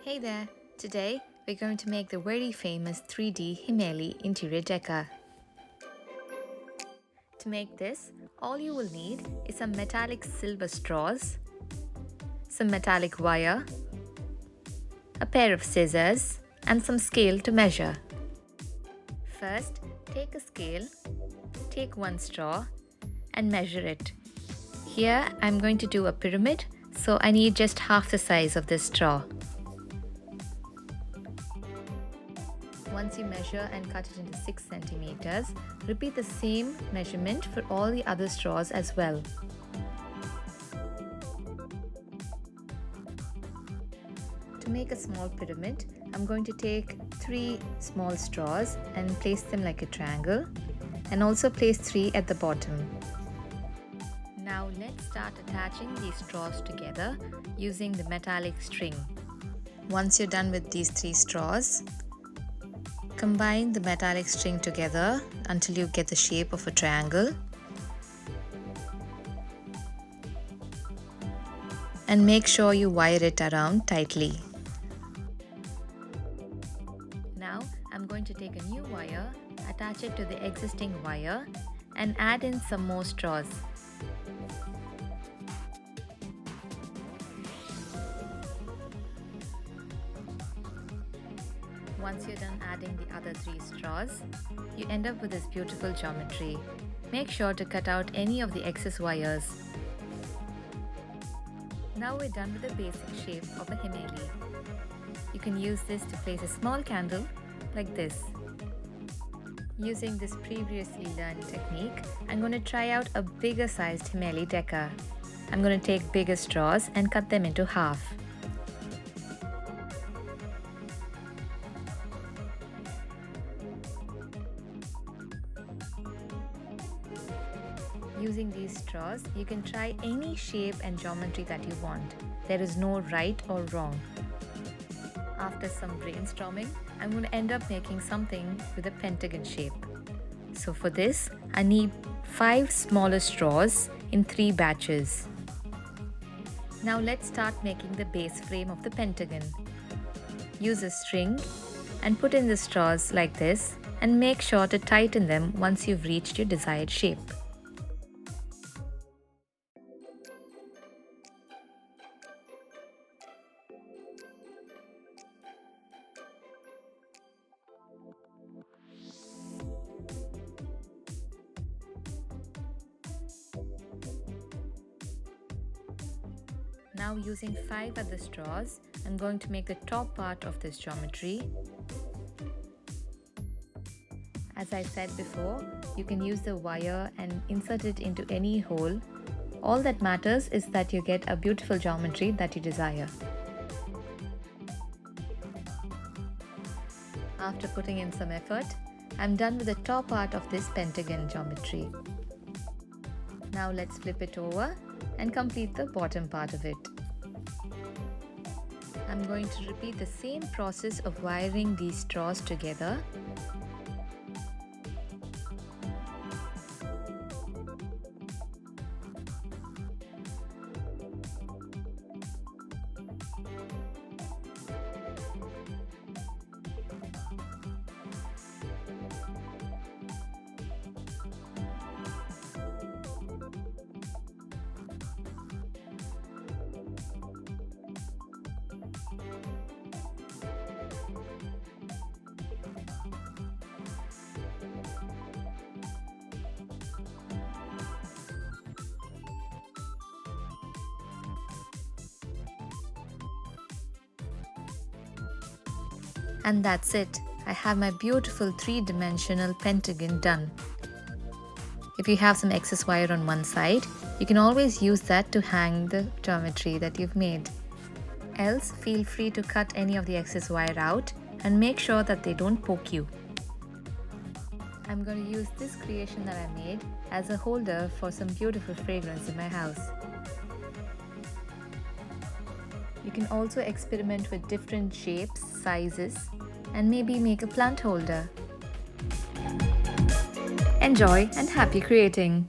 Hey there! Today we're going to make the very famous 3D Himmeli interior decor. To make this, all you will need is some metallic silver straws, some metallic wire, a pair of scissors and some scale to measure. First, take a scale, take one straw and measure it. Here I'm going to do a pyramid, so I need just half the size of this straw. Once you measure and cut it into 6 centimeters, repeat the same measurement for all the other straws as well. To make a small pyramid, I'm going to take 3 small straws and place them like a triangle, and also place 3 at the bottom. Now let's start attaching these straws together using the metallic string. Once you're done with these 3 straws, combine the metallic string together until you get the shape of a triangle. And make sure you wire it around tightly. Now I'm going to take a new wire, attach it to the existing wire and add in some more straws. Once you're done adding the other 3 straws, you end up with this beautiful geometry. Make sure to cut out any of the excess wires. Now we're done with the basic shape of a Himmeli. You can use this to place a small candle like this. Using this previously learned technique, I'm going to try out a bigger sized Himmeli decor. I'm going to take bigger straws and cut them into half. Using these straws, you can try any shape and geometry that you want. There is no right or wrong. After some brainstorming, I'm going to end up making something with a pentagon shape. So for this, I need 5 smaller straws in 3 batches. Now let's start making the base frame of the pentagon. Use a string and put in the straws like this, and make sure to tighten them once you've reached your desired shape. Now using 5 other straws, I'm going to make the top part of this geometry. As I said before, you can use the wire and insert it into any hole. All that matters is that you get a beautiful geometry that you desire. After putting in some effort, I'm done with the top part of this pentagon geometry. Now let's flip it over and complete the bottom part of it. I'm going to repeat the same process of wiring these straws together. And that's it. I have my beautiful 3-dimensional pentagon done. If you have some excess wire on one side, you can always use that to hang the geometry that you've made. Else, feel free to cut any of the excess wire out and make sure that they don't poke you. I'm going to use this creation that I made as a holder for some beautiful fragrance in my house. You can also experiment with different shapes, sizes, and maybe make a plant holder. Enjoy and happy creating!